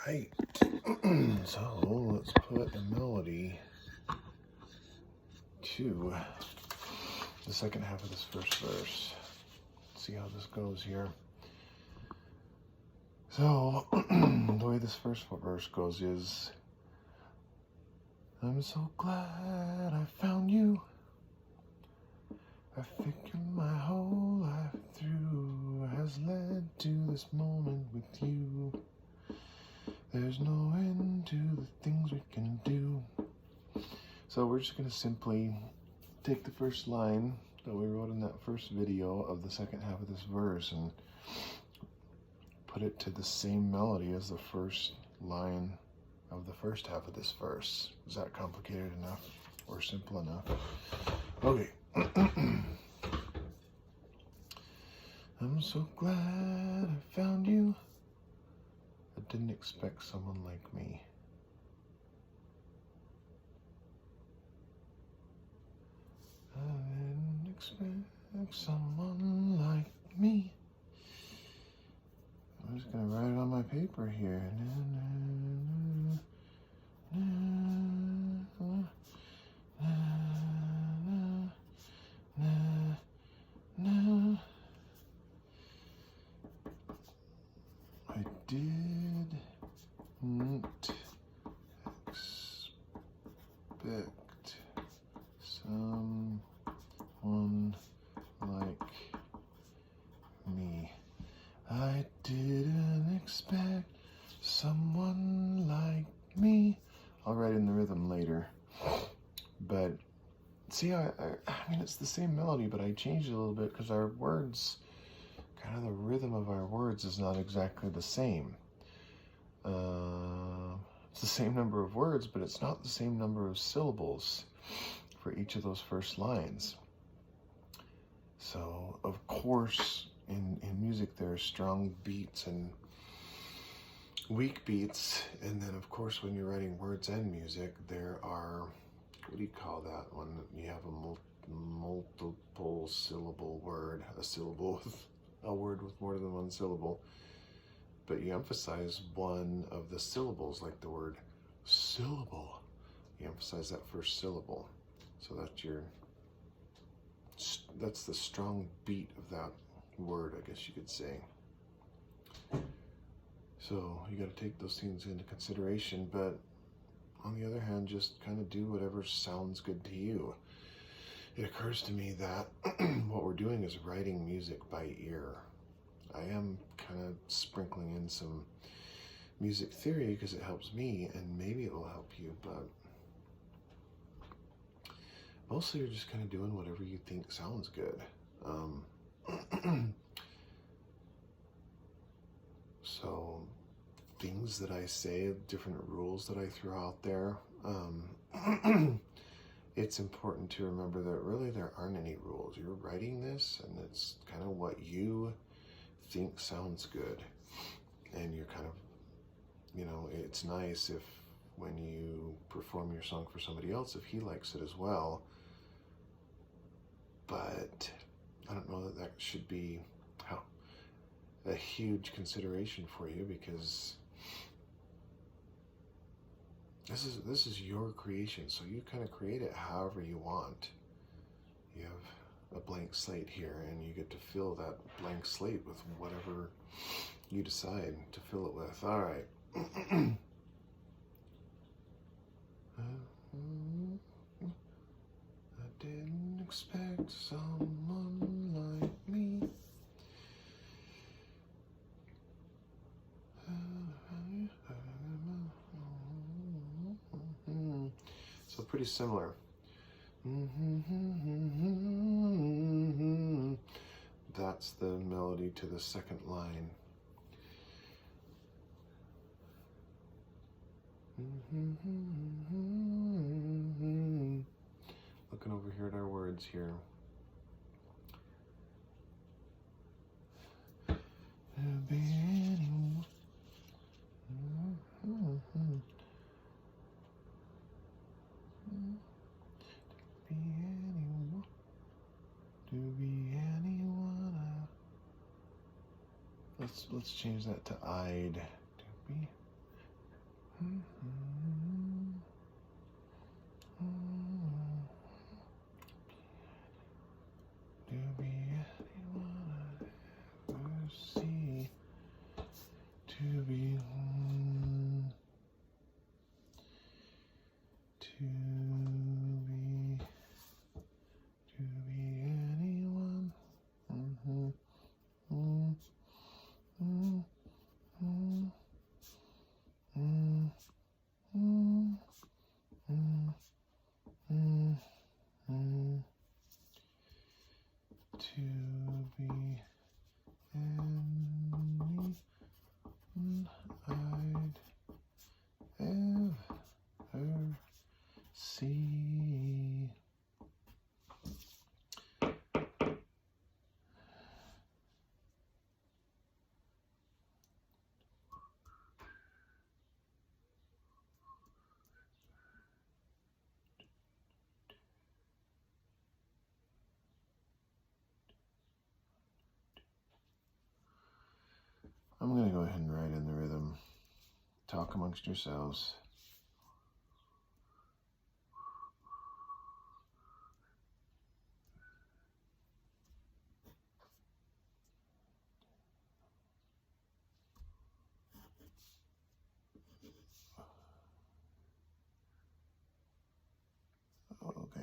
Right. So let's put a melody to the second half of this first verse. Let's see how this goes here. So the way this first verse goes is, I'm so glad I found you. I figured my whole life through has led to this moment with you. There's no end to the things we can do. So we're just going to simply take the first line that we wrote in that first video of the second half of this verse and put it to the same melody as the first line of the first half of this verse. Is that complicated enough or simple enough? Okay. I'm so glad I found you. I didn't expect someone like me. I didn't expect someone like me. I'm just gonna write it on my paper here. I didn't expect someone like me. I didn't expect someone like me. I'll write in the rhythm later. But see, I mean, it's the same melody, but I changed it a little bit because our words, kind of the rhythm of our words is not exactly the same. It's the same number of words, but it's not the same number of syllables for each of those first lines. So, of course, in music, there are strong beats and weak beats. And then, of course, when you're writing words and music, there are, what do you call that when you have a multiple syllable word, a word with more than one syllable, but you emphasize one of the syllables, like the word syllable. You emphasize that first syllable. So that's the strong beat of that word, I guess you could say. So you got to take those things into consideration, but on the other hand, just kind of do whatever sounds good to you. It occurs to me that what we're doing is writing music by ear. I am kind of sprinkling in some music theory because it helps me, and maybe it will help you, but mostly you're just kind of doing whatever you think sounds good. So things that I say, different rules that I throw out there, it's important to remember that really there aren't any rules. You're writing this, and it's kind of what you think sounds good. And you're kind of, it's nice if when you perform your song for somebody else, if he likes it as well. But I don't know that should be a huge consideration for you, because this is your creation, so you kind of create it however you want. You have a blank slate here, and you get to fill that blank slate with whatever you decide to fill it with. All right. I didn't expect someone like me. So pretty similar. That's the melody to the second line. Looking over here at our words here. Let's change that to I'd. To be see. I'm going to go ahead and write in the rhythm. Talk amongst yourselves. Okay.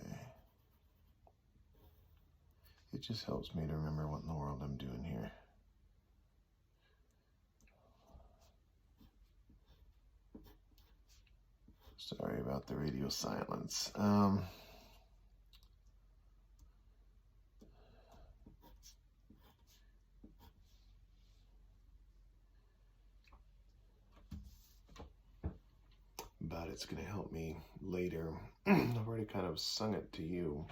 It just helps me to remember what in the world I'm doing here. Sorry about the radio silence. But it's going to help me later. I've already kind of sung it to you.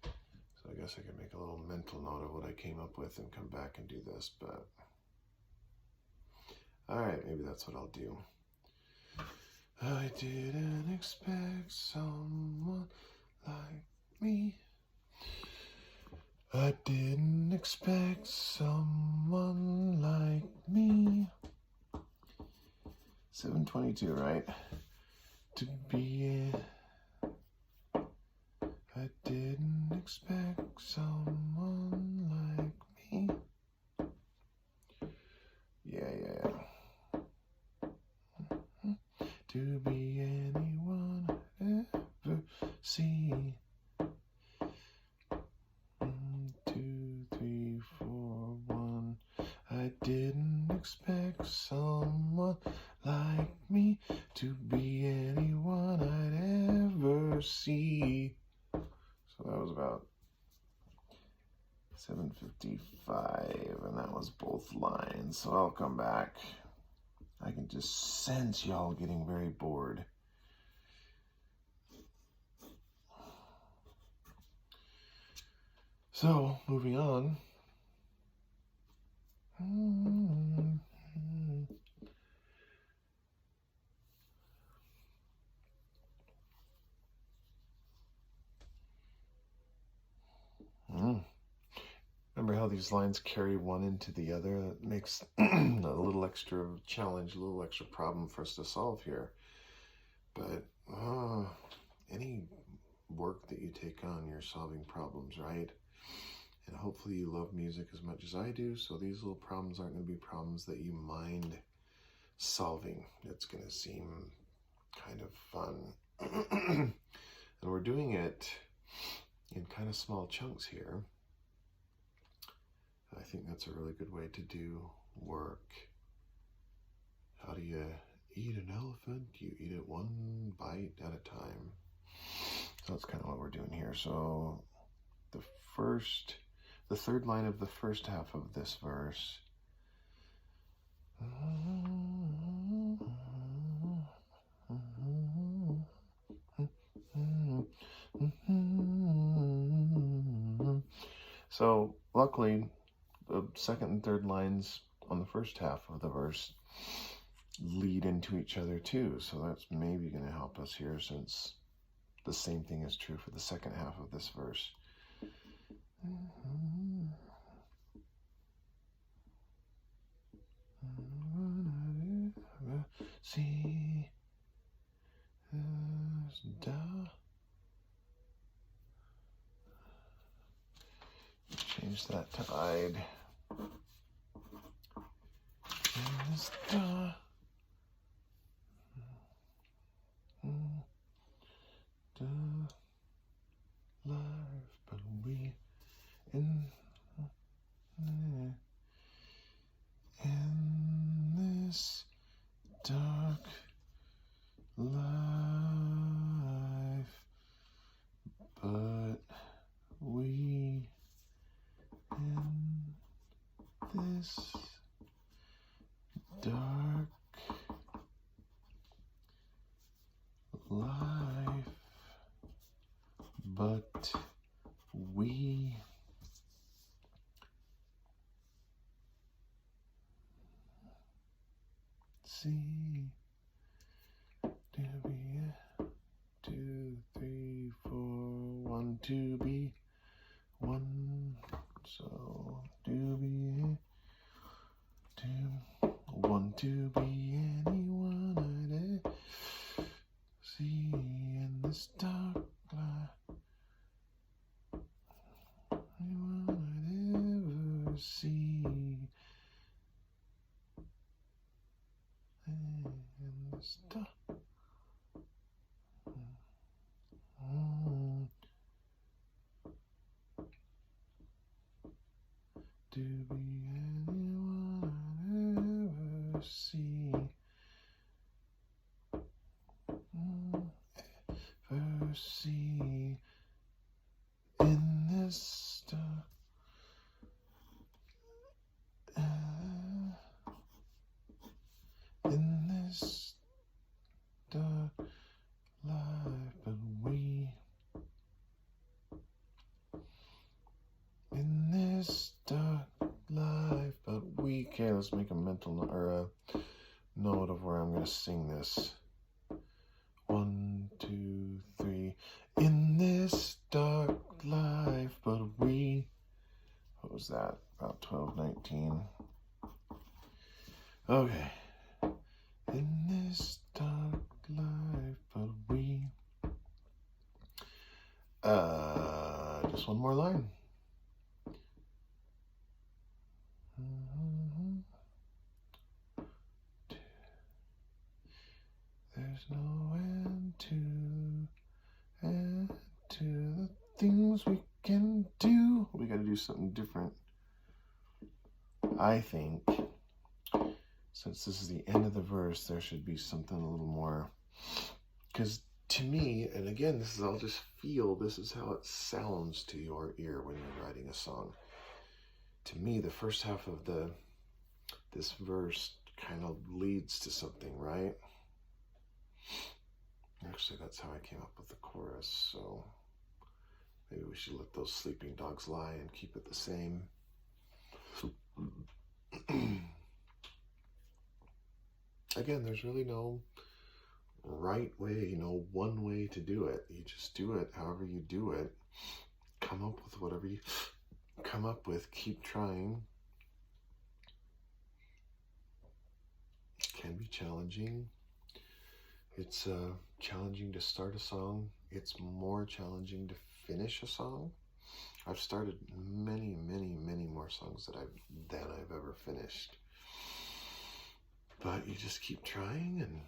So I guess I could make a little mental note of what I came up with and come back and do this. But all right, maybe that's what I'll do. I didn't expect someone like me. I didn't expect someone like me. 7:22, right? To be I didn't expect someone like me. Yeah. To be anyone I'd ever see. 1, 2, 3, 4, 1. I didn't expect someone like me to be anyone I'd ever see. So that was about 7:55, and that was both lines. So I'll come back. I can just sense y'all getting very bored. So, moving on. Remember how these lines carry one into the other? It makes a little extra challenge, a little extra problem for us to solve here. But any work that you take on, you're solving problems, right? And hopefully you love music as much as I do, so these little problems aren't going to be problems that you mind solving. It's going to seem kind of fun. And we're doing it in kind of small chunks here. I think that's a really good way to do work. How do you eat an elephant? You eat it one bite at a time. So that's kind of what we're doing here. So the third line of the first half of this verse. So luckily, the second and third lines on the first half of the verse lead into each other too. So that's maybe going to help us here, since the same thing is true for the second half of this verse. See, change that to I'd. Life, but we in this dark life, but we in this dark life to be one. So to be two, one to be anyone I'd see in this dark life. Anyone I'd ever see in this dark. To be anyone I'd ever see, ever see in this dark, in this dark life, but we, in this dark life, but we. Okay, let's make a mental note, or a note of where I'm going to sing this. 1, 2, 3. In this dark life, but we. What was that? About 12, 19. Okay. In this dark life, but we. Just one more line. There's no end to the things we can do. We got to do something different. I think, since this is the end of the verse, there should be something a little more. Because to me, and again, this is, I'll just feel, this is how it sounds to your ear when you're writing a song. To me, the first half of this verse kind of leads to something, right? Actually, that's how I came up with the chorus, so maybe we should let those sleeping dogs lie and keep it the same. Again, there's really no right way, no one way to do it. You just do it however you do it. Come up with whatever you come up with. Keep trying. It can be challenging. It's challenging to start a song. It's more challenging to finish a song. I've started many, many, many more songs than I've ever finished. But you just keep trying and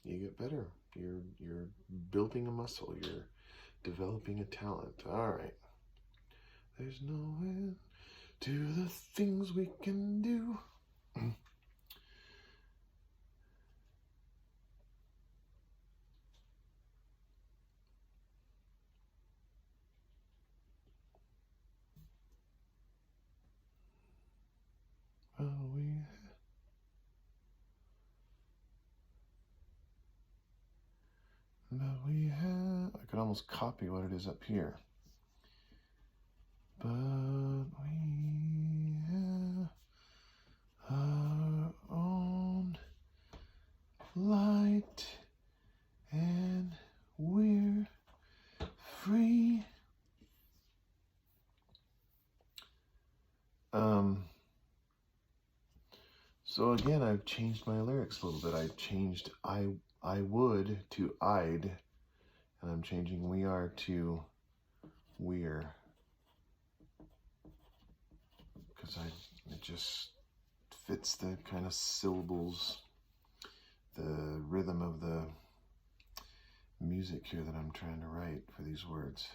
you get better. You're building a muscle. You're developing a talent. All right. There's no end to the things we can do. We have, I could almost copy what it is up here. But we have our own light and we're free. So again, I've changed my lyrics a little bit. I've changed I would to I'd, and I'm changing we are to we're, because it just fits the kind of syllables, the rhythm of the music here that I'm trying to write for these words.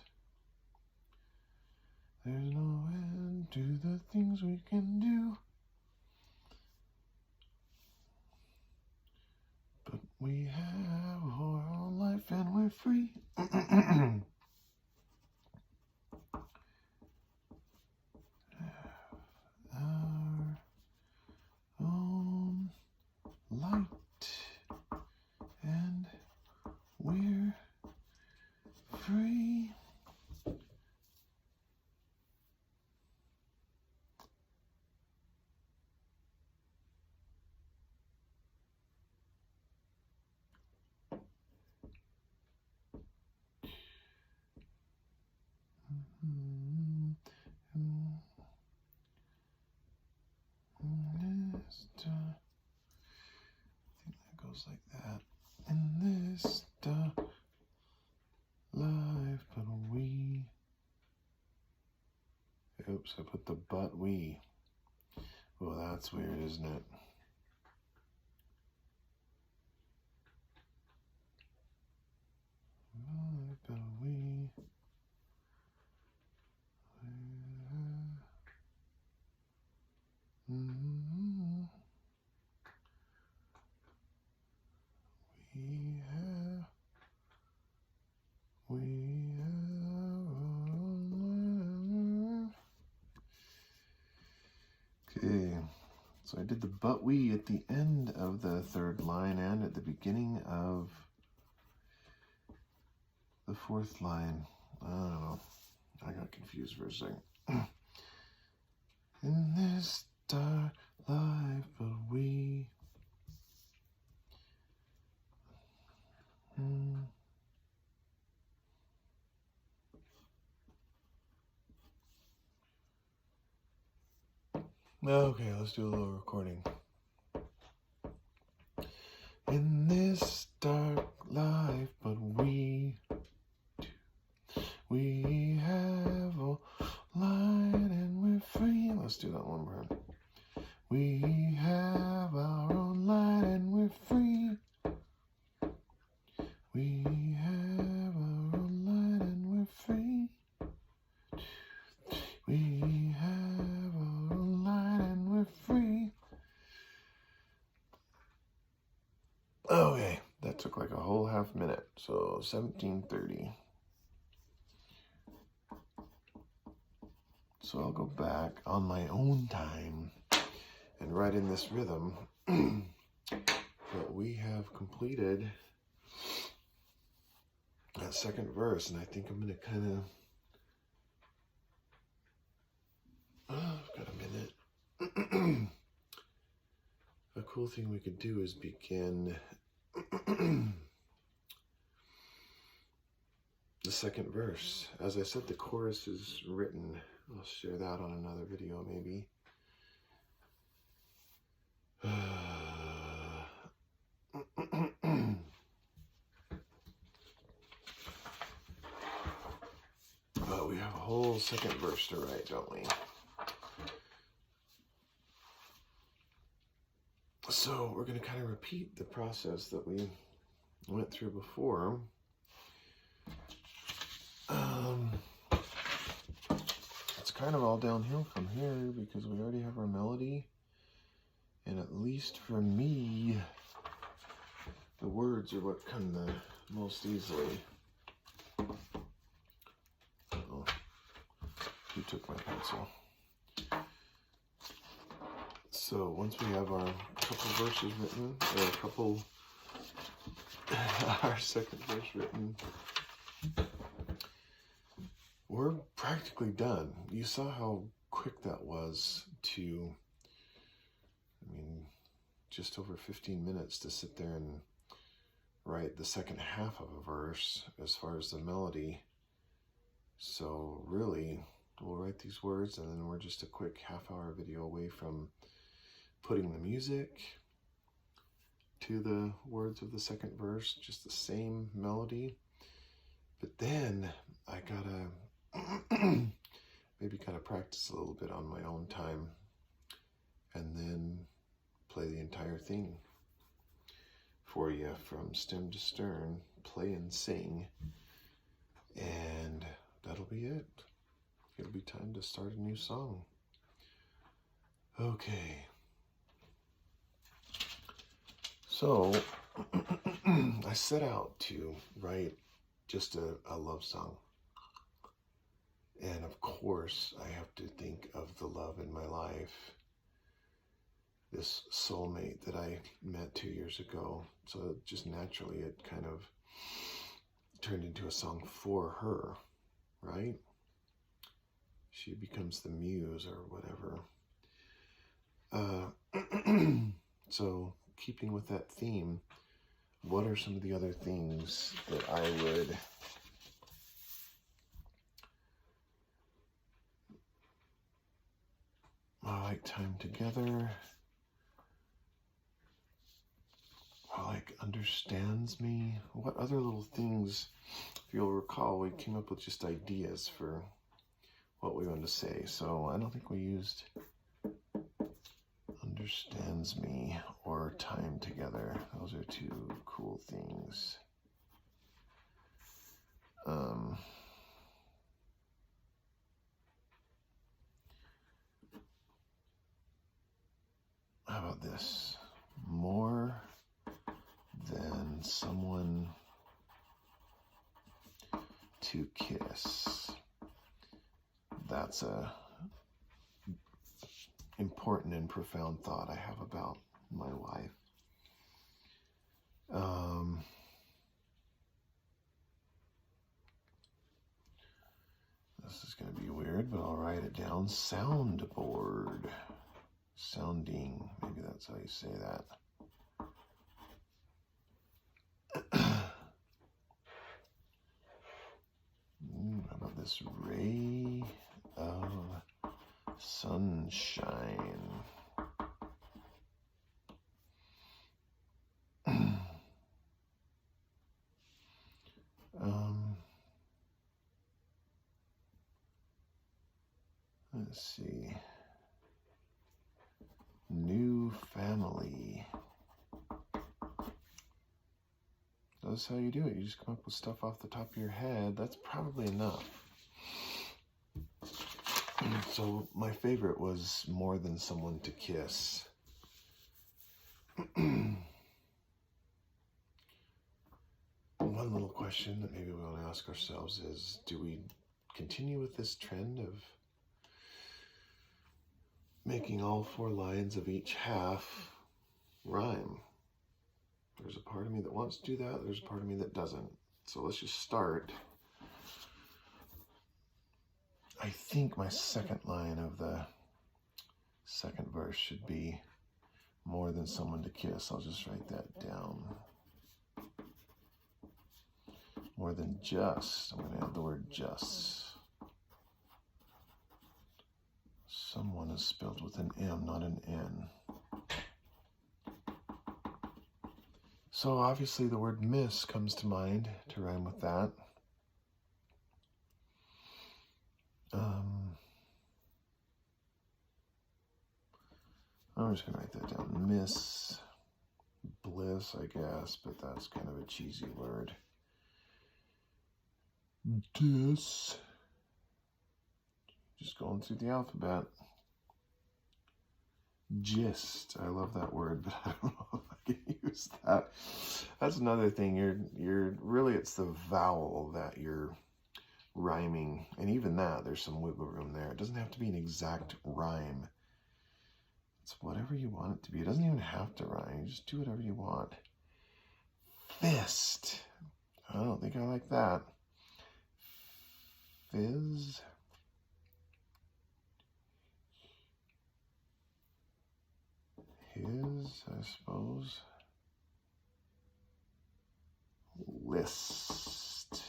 There's no end to the things we can do, but we have our own life and we're free. Our own light and we're free. Goes like that. In this life, but we. Oops, I put the but we. Well, that's weird, isn't it? But we. Okay, so I did the but we at the end of the third line and at the beginning of the fourth line. I don't know. I got confused for a second. In this dark life, but we. Okay, let's do a little recording. In this dark life, but we have a light and we're free. Let's do that one more time. We have our own light and we're free. We have our own light and we're free. We have our own light and we're free. Okay, that took like a whole half minute. So 17:30. So I'll go back on my own time and write in this rhythm. But we have completed that second verse, and I think I'm going to kind of... I've got a minute. A cool thing we could do is begin the second verse. As I said, the chorus is written. I'll share that on another video, maybe. But we have a whole second verse to write, don't we? So we're going to kind of repeat the process that we went through before. It's kind of all downhill from here because we already have our melody. And at least for me, the words are what come the most easily. Oh, you took my pencil. So once we have our couple verses written, or a couple, our second verse written, we're practically done. You saw how quick that was to, just over 15 minutes to sit there and write the second half of a verse as far as the melody. So really, we'll write these words and then we're just a quick half-hour video away from putting the music to the words of the second verse, just the same melody. But then I gotta maybe kind of practice a little bit on my own time and then play the entire thing for you from stem to stern, play and sing, and that'll be it. It'll be time to start a new song. Okay. So, I set out to write just a love song. And of course, I have to think of the love in my life. This soulmate that I met 2 years ago. So just naturally, it kind of turned into a song for her, right? She becomes the muse or whatever. So keeping with that theme, what are some of the other things that I would I like time together. I like understands me. What other little things, if you'll recall, we came up with just ideas for what we wanted to say. So I don't think we used understands me or time together. Those are two cool things. How about this? More than someone to kiss. That's a important and profound thought I have about my wife. This is going to be weird, but I'll write it down. Soundboard. Sounding. Maybe that's how you say that. How about this? Ray of sunshine. Let's see. New family. That's how you do it. You just come up with stuff off the top of your head. That's probably enough. So my favorite was more than someone to kiss. One little question that maybe we want to ask ourselves is, do we continue with this trend of making all 4 lines of each half rhyme? There's a part of me that wants to do that. There's a part of me that doesn't. So let's just start. I think my second line of the second verse should be more than someone to kiss. I'll just write that down. More than just. I'm going to add the word just. Someone is spelled with an M, not an N. So obviously the word miss comes to mind to rhyme with that. I'm just going to write that down. Miss bliss, I guess, but that's kind of a cheesy word. Just going through the alphabet. Gist. I love that word, but I don't know if I can use that. That's another thing. You're really, it's the vowel that you're rhyming, and even that, there's some wiggle room there. It doesn't have to be an exact rhyme. It's whatever you want it to be. It doesn't even have to rhyme. You just do whatever you want. Fist. I don't think I like that. Fizz. His, I suppose. List.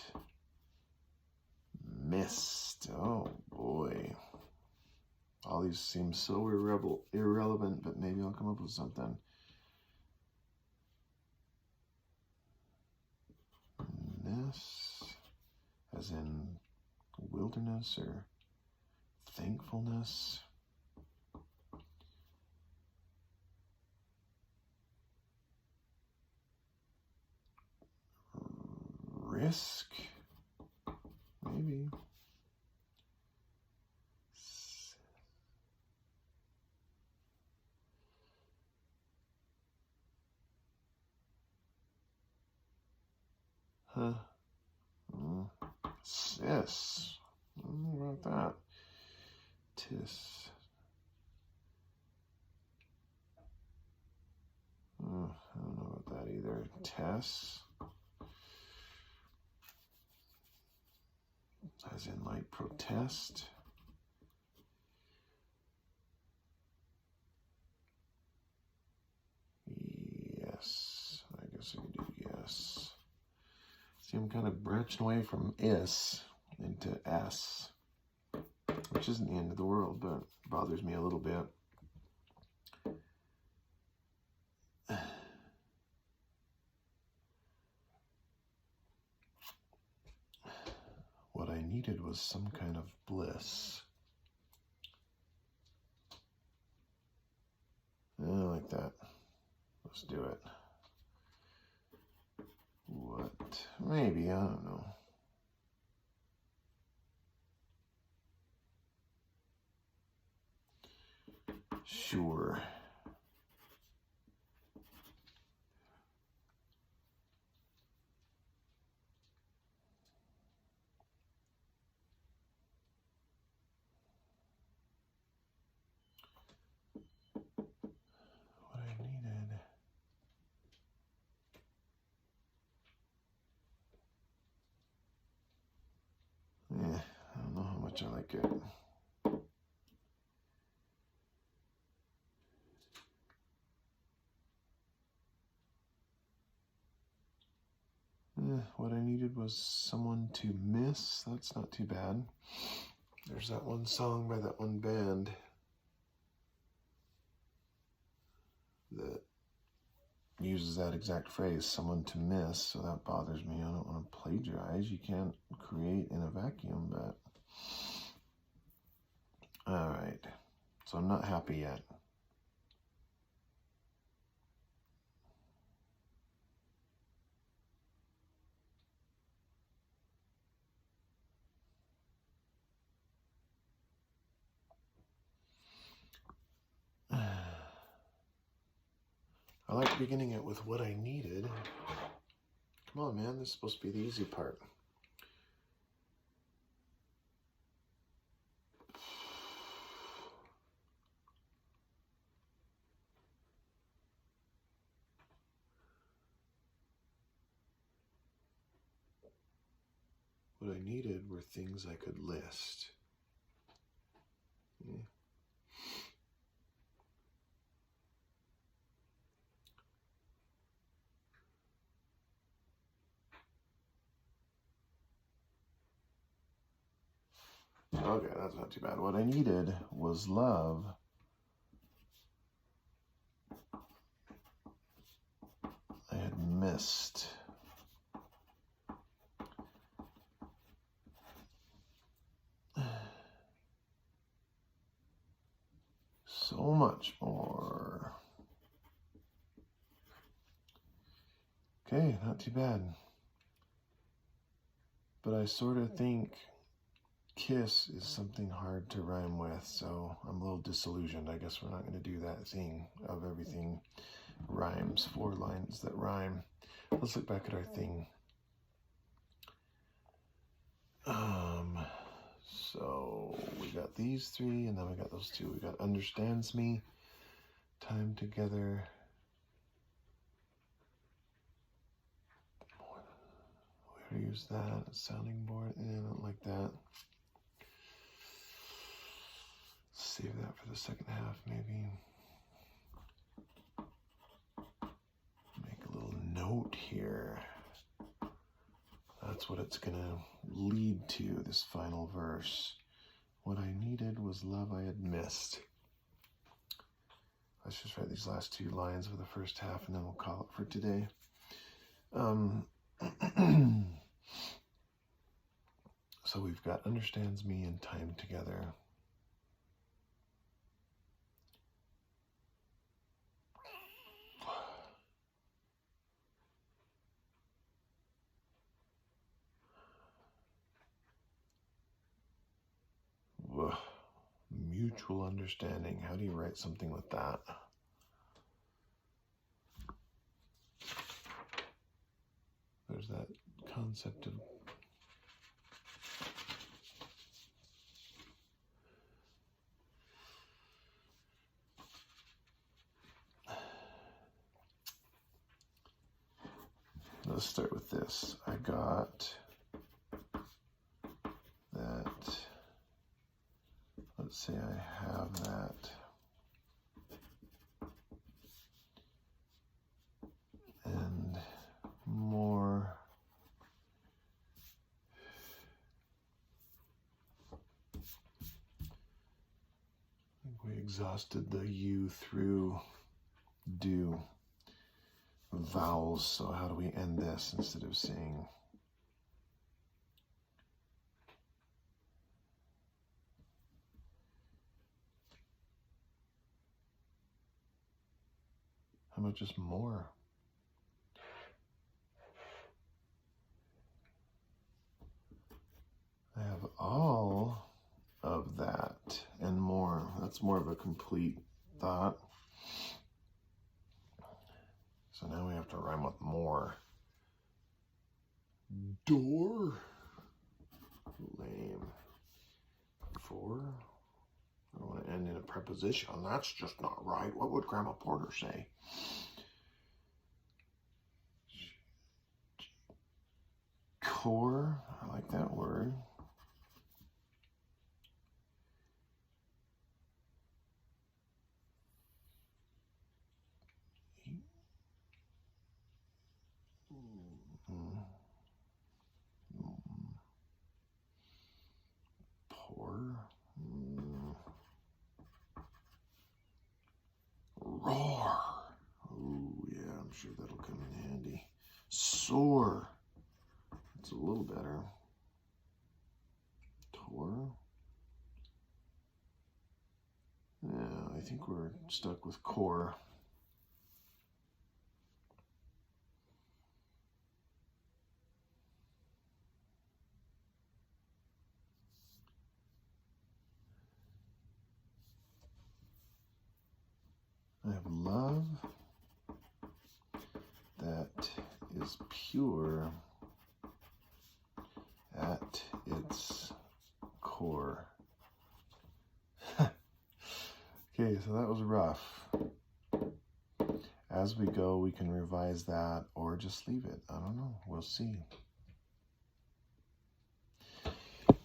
Missed. Oh boy. All these seem so irrelevant, but maybe I'll come up with something. Ness, as in wilderness or thankfulness. Risk, maybe. Huh. Sis. I don't know about that. Tis. I don't know about that either. Tess. As in like protest. Yes. I guess I can do yes. See, I'm kind of branching away from is into S. which isn't the end of the world, but bothers me a little bit. What I needed was some kind of bliss. I like that. Let's do it. What? Maybe, I don't know. Sure. What I needed. I don't know how much I like it. What I needed was someone to miss. That's not too bad. There's that one song by that one band that uses that exact phrase, someone to miss, so that bothers me. I don't want to plagiarize. You can't create in a vacuum, but all right. So I'm not happy yet. I like beginning it with what I needed. Come on, man, this is supposed to be the easy part. What I needed were things I could list. Okay, that's not too bad. What I needed was love. I had missed. So much more. Okay, not too bad. But I sort of think kiss is something hard to rhyme with, so I'm a little disillusioned. I guess we're not going to do that thing of everything rhymes, 4 lines that rhyme. Let's look back at our thing. So we got these 3, and then we got those 2. We got understands me, time together. We already used that, sounding board. I don't like that. Save that for the second half, maybe. Make a little note here. That's what it's gonna lead to, this final verse. What I needed was love I had missed. Let's just write these last 2 lines of the first half, and then we'll call it for today. So we've got understands me and time together. Mutual understanding. How do you write something with that? There's that concept of let's start with this. I got that. Let's say I have that. And more. exhausted the U through do vowels, so how do we end this instead of saying how about just more? I have all of that and more. That's more of a complete thought. So now we have to rhyme with more. Door. Lame. For. I don't want to end in a preposition. That's just not right. What would Grandma Porter say? Core. I like that word. Roar. Oh, yeah, I'm sure that'll come in handy. Soar. It's a little better. Tor. Yeah, I think we're stuck with core. I have love that is pure at its core. Okay, so that was rough. As we go, we can revise that or just leave it. I don't know. We'll see.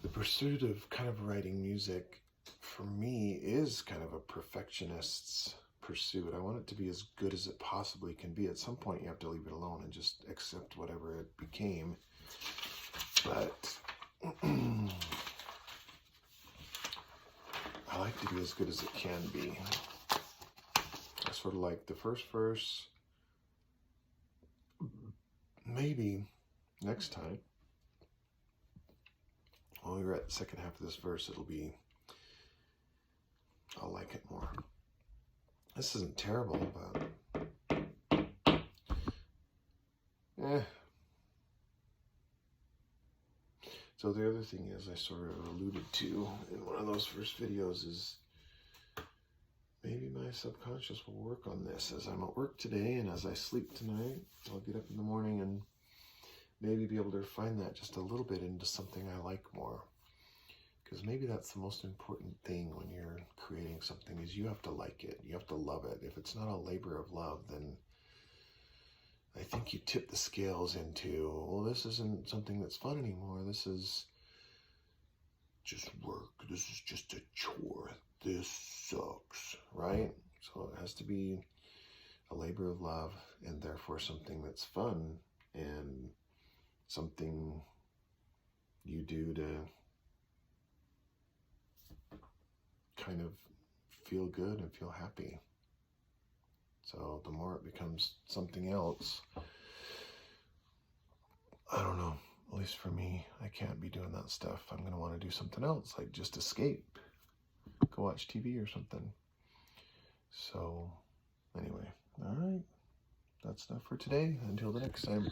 The pursuit of kind of writing music for me is kind of a perfectionist's pursuit. I want it to be as good as it possibly can be. At some point, you have to leave it alone and just accept whatever it became. But I like to be as good as it can be. I sort of like the first verse. Maybe next time, when we're at the second half of this verse, I'll like it more. This isn't terrible, but So the other thing is, I sort of alluded to in one of those first videos, is maybe my subconscious will work on this as I'm at work today and as I sleep tonight. I'll get up in the morning and maybe be able to refine that just a little bit into something I like more. Because maybe that's the most important thing when you're creating something, is you have to like it. You have to love it. If it's not a labor of love, then I think you tip the scales into, well, this isn't something that's fun anymore. This is just work. This is just a chore. This sucks, right? So it has to be a labor of love, and therefore something that's fun and something you do to kind of feel good and feel happy. So the more it becomes something else, I don't know, at least for me, I can't be doing that stuff. I'm going to want to do something else, like just escape, go watch TV or something. So anyway, all right, that's enough for today. Until the next time.